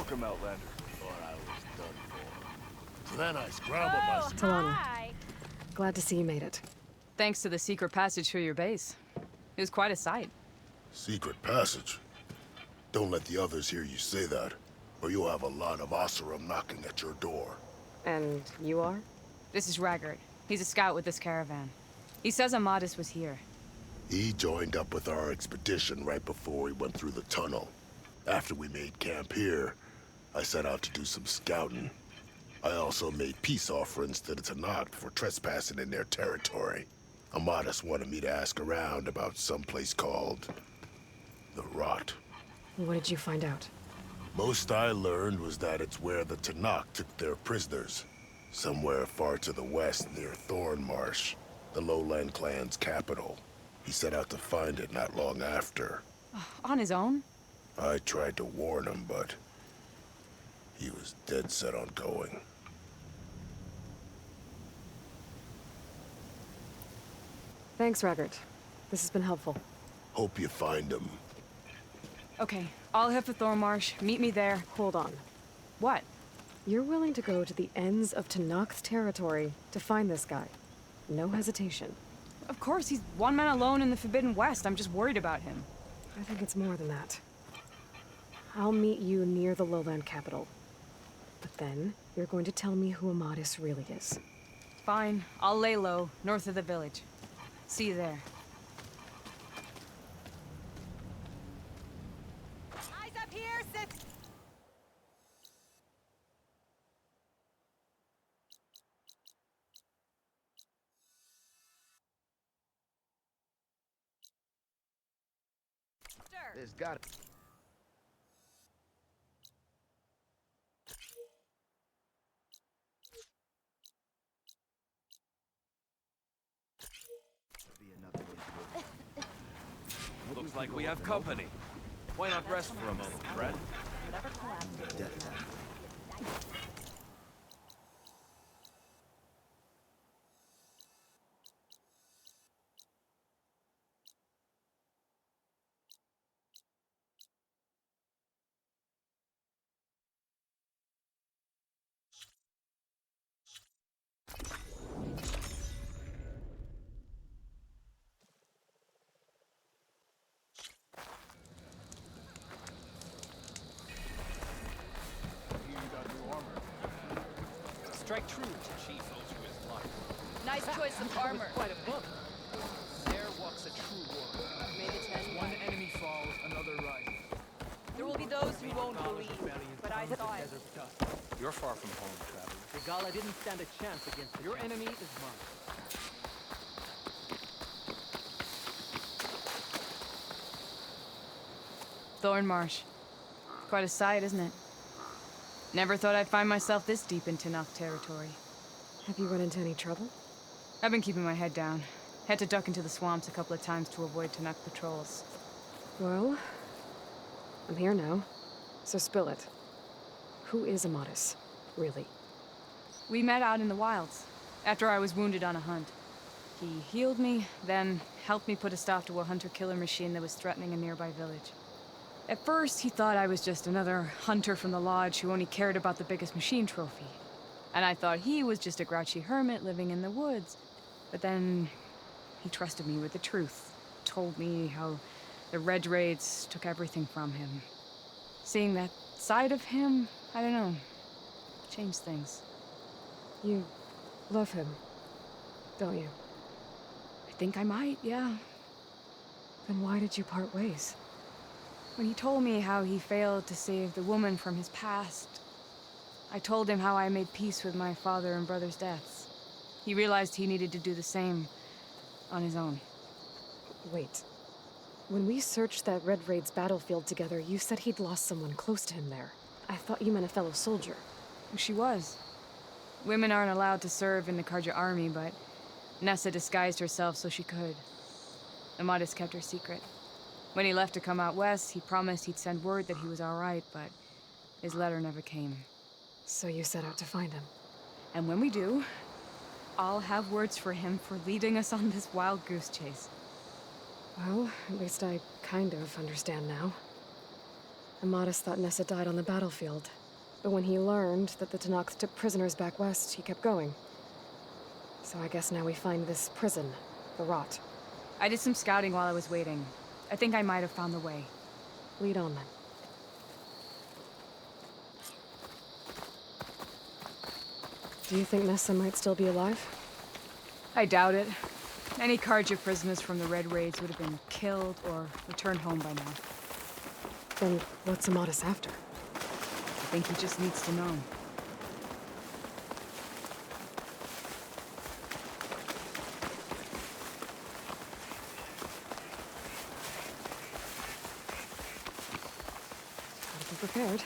Welcome, Outlander. Thought I was done for. So then I scrambled my... Talanah, Hi. glad to see you made it. Thanks to the secret passage through your base. It was quite a sight. Secret passage? Don't let the others hear you say that, or you'll have a lot of Oseram knocking at your door. And you are? This is Raggard. He's a scout with this caravan. He says Amadis was here. He joined up with our expedition right before we went through the tunnel. After we made camp here, I set out to do some scouting. I also made peace offerings to the Talanah for trespassing in their territory. Amadis wanted me to ask around about some place called... the Rot. What did you find out? Most I learned was that it's where the Talanah took their prisoners. Somewhere far to the west near Thornmarsh, the lowland clan's capital. He set out to find it not long after. On his own? I tried to warn him, but he was dead set on going. Thanks, Raggard. This has been helpful. Hope you find him. Okay, I'll head for Thornmarsh. Meet me there. Hold on. What? You're willing to go to the ends of Tanakh's territory to find this guy. No hesitation. Of course, he's one man alone in the Forbidden West. I'm just worried about him. I think it's more than that. I'll meet you near the lowland capital. But then, you're going to tell me who Amadis really is. Fine, I'll lay low, north of the village. See you there. Eyes up here, sit. There's got Looks like we have company. Why not rest for a moment, Brett? Strike true to Chief those who is luck. Nice choice of armor. Quite a book. There walks a true warrior. May the ten One enemy falls, another rises. There will be those who won't believe, but I saw it. You're far from home, traveler. The Gala didn't stand a chance against your enemy is mine. Thornmarsh. Quite a sight, isn't it? Never thought I'd find myself this deep in Talanah territory. Have you run into any trouble? I've been keeping my head down. Had to duck into the swamps a couple of times to avoid Talanah patrols. Well, I'm here now, so spill it. Who is Amadis, really? We met out in the wilds, after I was wounded on a hunt. He healed me, then helped me put a stop to a hunter-killer machine that was threatening a nearby village. At first, he thought I was just another hunter from the lodge who only cared about the biggest machine trophy. And I thought he was just a grouchy hermit living in the woods. But then, he trusted me with the truth. Told me how the Red Raids took everything from him. Seeing that side of him, I don't know, changed things. You love him, don't you? I think I might, yeah. Then why did you part ways? When he told me how he failed to save the woman from his past, I told him how I made peace with my father and brother's deaths. He realized he needed to do the same on his own. Wait. When we searched that Red Raid's battlefield together, you said he'd lost someone close to him there. I thought you meant a fellow soldier. She was. Women aren't allowed to serve in the Karja army, but Nessa disguised herself so she could. Amadis kept her secret. When he left to come out west, he promised he'd send word that he was all right, but his letter never came. So you set out to find him. And when we do, I'll have words for him for leading us on this wild goose chase. Well, at least I kind of understand now. Amadis thought Nessa died on the battlefield. But when he learned that the Tanakh took prisoners back west, he kept going. So I guess now we find this prison, the Rot. I did some scouting while I was waiting. I think I might have found the way. Lead on then. Do you think Nessa might still be alive? I doubt it. Any Karja prisoners from the Red Raids would have been killed or returned home by now. Then what's Amadis after? I think he just needs to know. Gotta be prepared.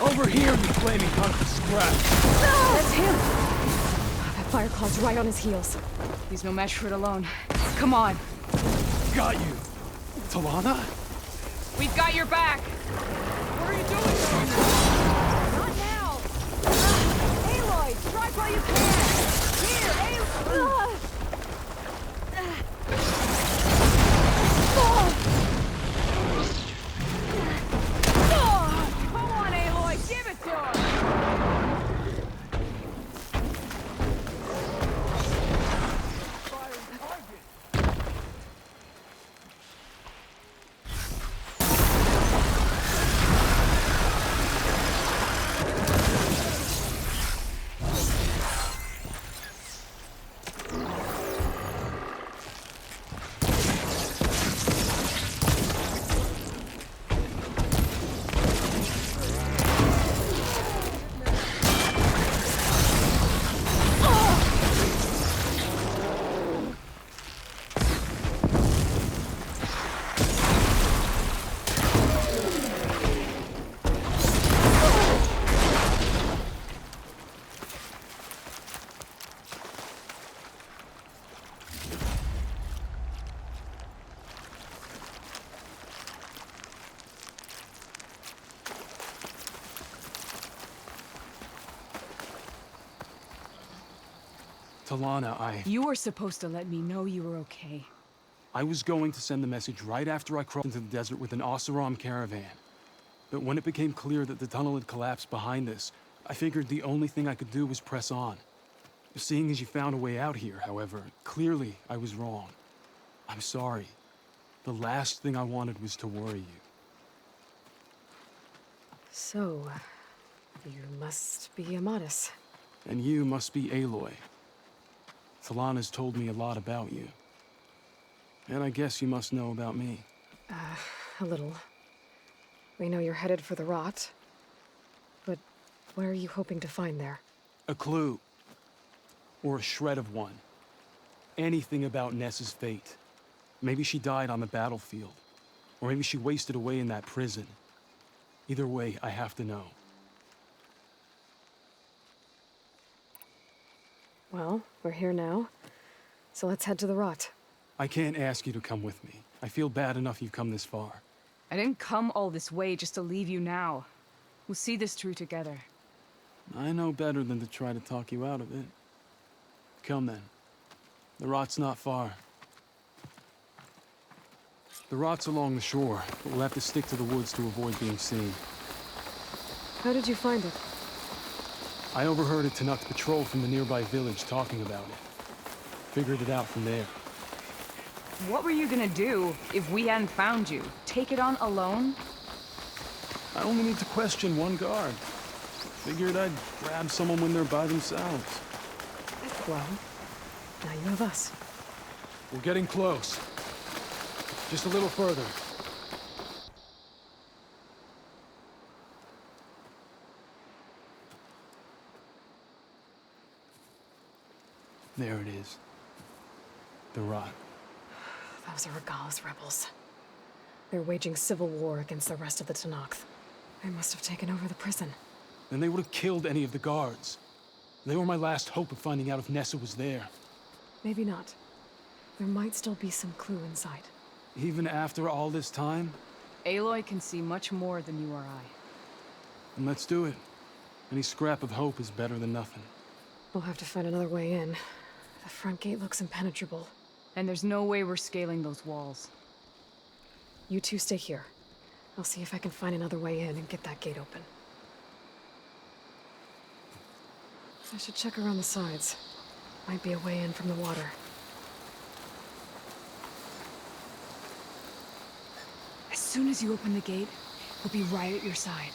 Over here, you flaming hunk of scrap! That's him! That Fireclaw's right on his heels. He's no match for it alone. Come on. Got you! Talanah? We've got your back! What are you doing? Not now! Aloy, strike while you can! Here, Aloy! Come on, Aloy, give it to her! Talanah, You were supposed to let me know you were okay. I was going to send the message right after I crossed into the desert with an Oseram caravan. But when it became clear that the tunnel had collapsed behind us, I figured the only thing I could do was press on. Seeing as you found a way out here, however, clearly I was wrong. I'm sorry. The last thing I wanted was to worry you. So, you must be Amadis. And you must be Aloy. Talanah's told me a lot about you. And I guess you must know about me. A little. We know you're headed for the Rot. But what are you hoping to find there? A clue. Or a shred of one. Anything about Nessa's fate. Maybe she died on the battlefield. Or maybe she wasted away in that prison. Either way, I have to know. Well, we're here now. So let's head to the Rot. I can't ask you to come with me. I feel bad enough you've come this far. I didn't come all this way just to leave you now. We'll see this through together. I know better than to try to talk you out of it. Come then. The Rot's not far. The Rot's along the shore, but we'll have to stick to the woods to avoid being seen. How did you find it? I overheard a Tanakh patrol from the nearby village talking about it. Figured it out from there. What were you gonna do if we hadn't found you? Take it on alone? I only need to question one guard. Figured I'd grab someone when they're by themselves. Well, now you have us. We're getting close. Just a little further. There it is. The Rot. Those are Regal's rebels. They're waging civil war against the rest of the Tanakh. They must have taken over the prison. Then they would have killed any of the guards. They were my last hope of finding out if Nessa was there. Maybe not. There might still be some clue inside. Even after all this time? Aloy can see much more than you or I. Then let's do it. Any scrap of hope is better than nothing. We'll have to find another way in. The front gate looks impenetrable. And there's no way we're scaling those walls. You two stay here. I'll see if I can find another way in and get that gate open. I should check around the sides. Might be a way in from the water. As soon as you open the gate, we'll be right at your side.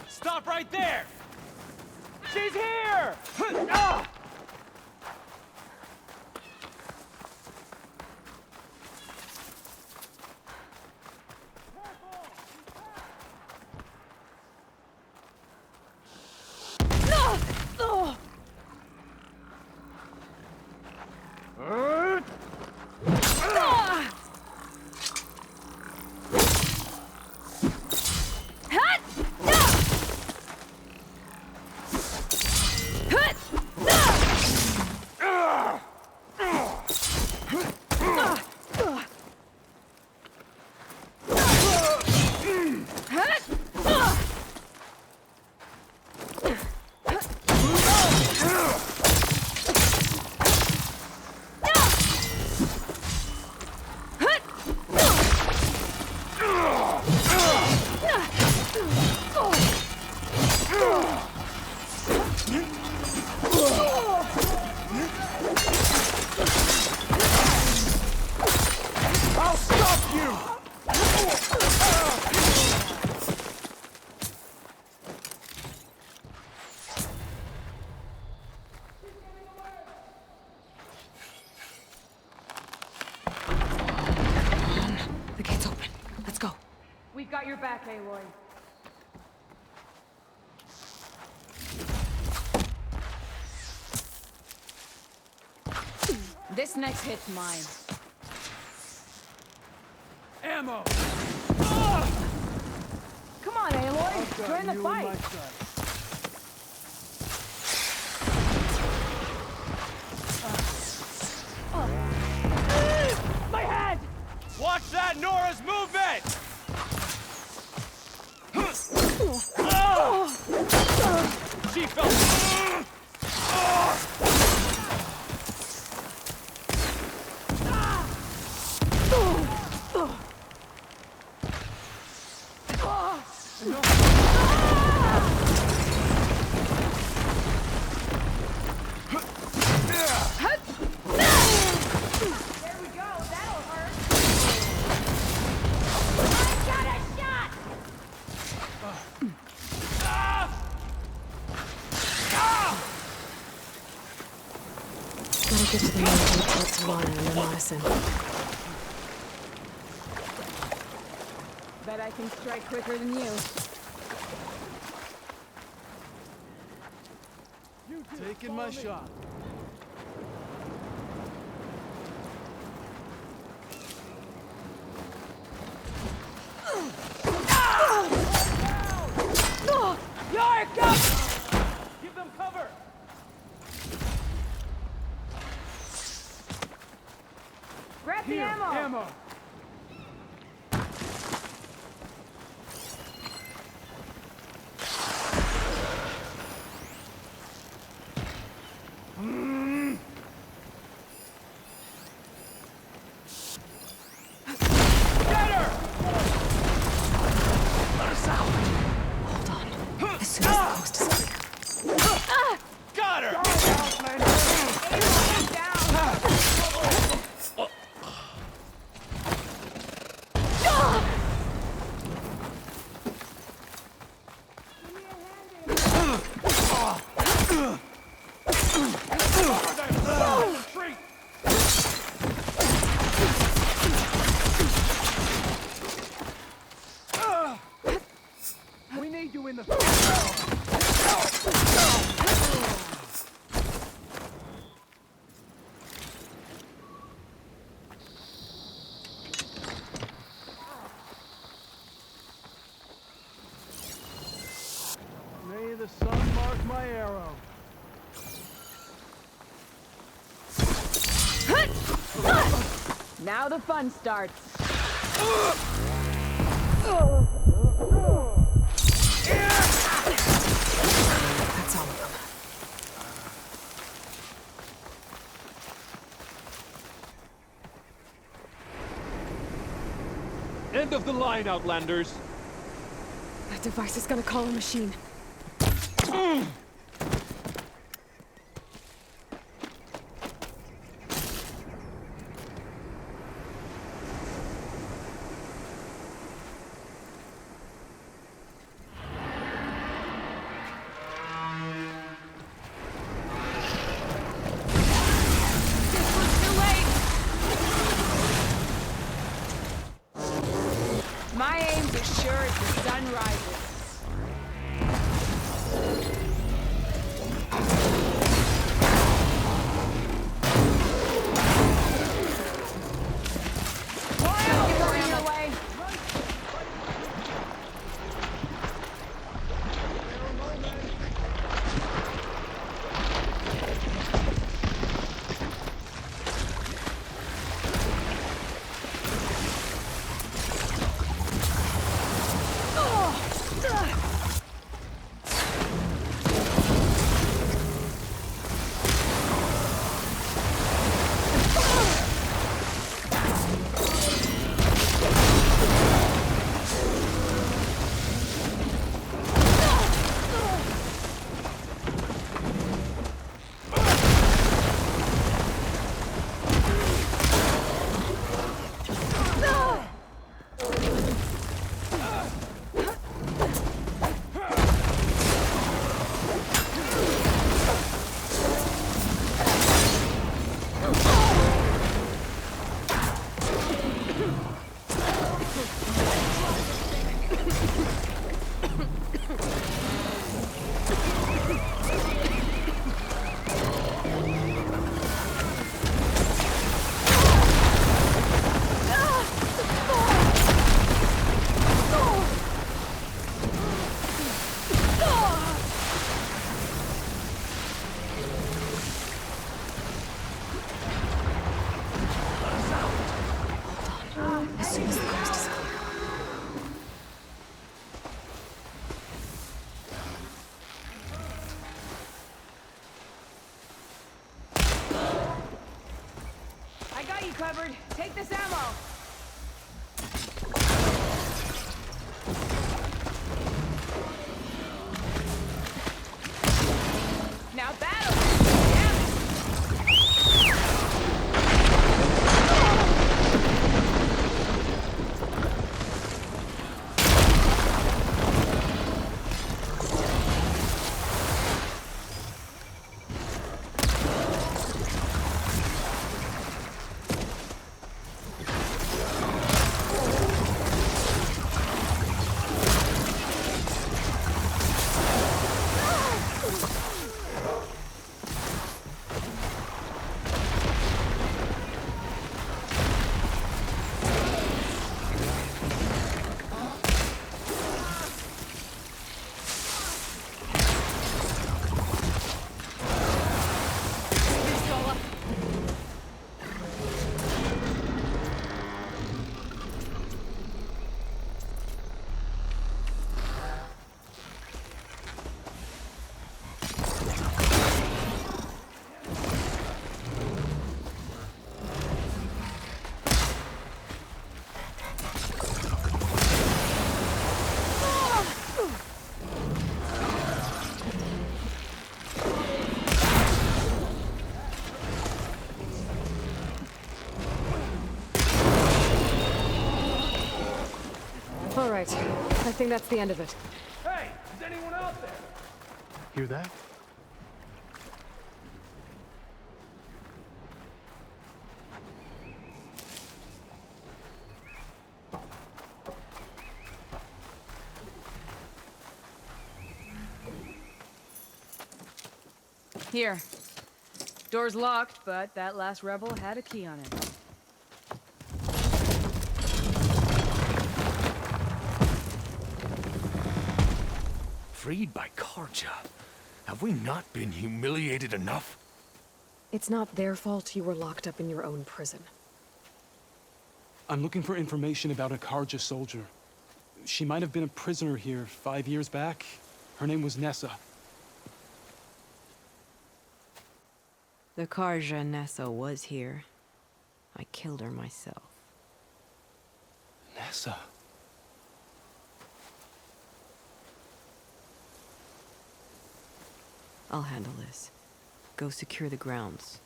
Stop right there! She's here! The gate's open. Let's go. We've got your back, Aloy. This next hit's mine. Ammo! Come on, Aloy! Join the fight! My head! Watch that, Nora's movement! She fell. Gotta get to the main gate to let Talanah and Amadis in. Bet I can strike quicker than you. Taking my shot. Yark, up! Give them cover! Grab the ammo! Ammo! Hold on. As soon as the coast is clear. Got her! need you in the... May the sun mark my arrow. Now the fun starts. That's all of them. End of the line, Outlanders. That device is gonna call a machine. My aim's as sure as the sun rises. Covered. Take this ammo. Now battle. Damn it. All right. I think that's the end of it. Hey, is anyone out there? Hear that? Here. Door's locked, but that last rebel had a key on it. Freed by Karja? Have we not been humiliated enough? It's not their fault you were locked up in your own prison. I'm looking for information about a Karja soldier. She might have been a prisoner here 5 years back. Her name was Nessa. The Karja Nessa was here. I killed her myself. Nessa? I'll handle this. Go secure the grounds.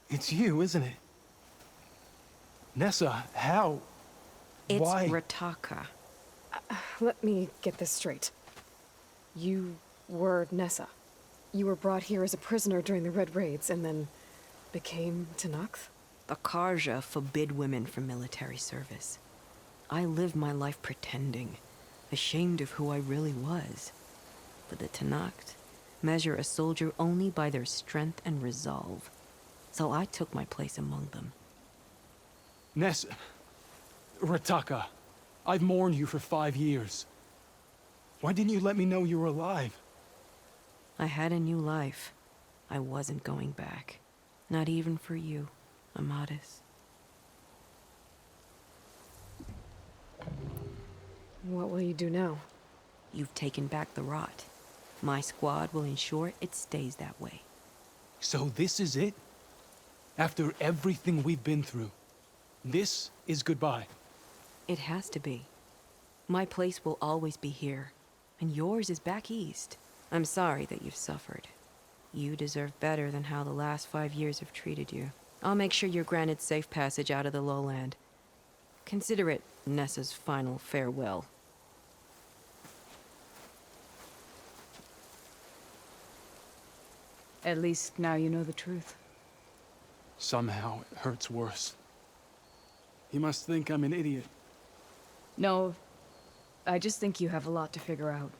It's you, isn't it? Nessa, how? It's Why? Rataka. Let me get this straight. You were Nessa. You were brought here as a prisoner during the Red Raids and then became Tenakth? The Karja forbid women from military service. I lived my life pretending, ashamed of who I really was. But the Tenakth measure a soldier only by their strength and resolve. So I took my place among them. Nessa... Rataka, I've mourned you for 5 years. Why didn't you let me know you were alive? I had a new life. I wasn't going back. Not even for you, Amadis. What will you do now? You've taken back the rot. My squad will ensure it stays that way. So this is it? After everything we've been through, this is goodbye. It has to be. My place will always be here, and yours is back east. I'm sorry that you've suffered. You deserve better than how the last 5 years have treated you. I'll make sure you're granted safe passage out of the lowland. Consider it Nessa's final farewell. At least now you know the truth. Somehow it hurts worse. He must think I'm an idiot. No, I just think you have a lot to figure out.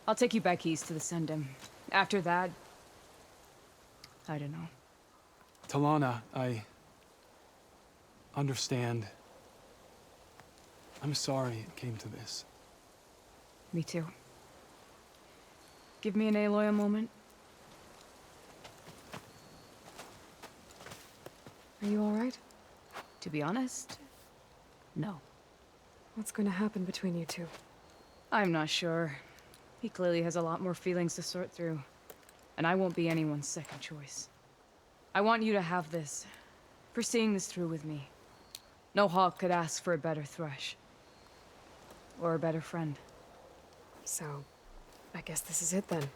I'll take you back east to the Sundom. After that, I don't know. Talanah, I understand. I'm sorry it came to this. Me too. Give me an Aloy a moment. Are you all right? To be honest, no. What's going to happen between you two? I'm not sure. He clearly has a lot more feelings to sort through. And I won't be anyone's second choice. I want you to have this. For seeing this through with me. No hawk could ask for a better thrush. Or a better friend. So, I guess this is it then.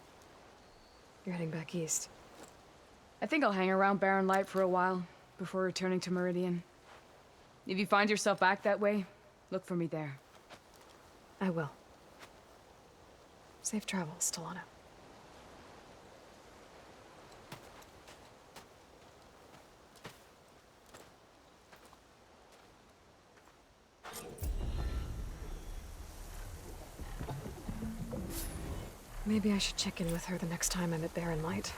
You're heading back east. I think I'll hang around Barren Light for a while, before returning to Meridian. If you find yourself back that way, look for me there. I will. Safe travels, Talanah. Maybe I should check in with her the next time I'm at Barren Light.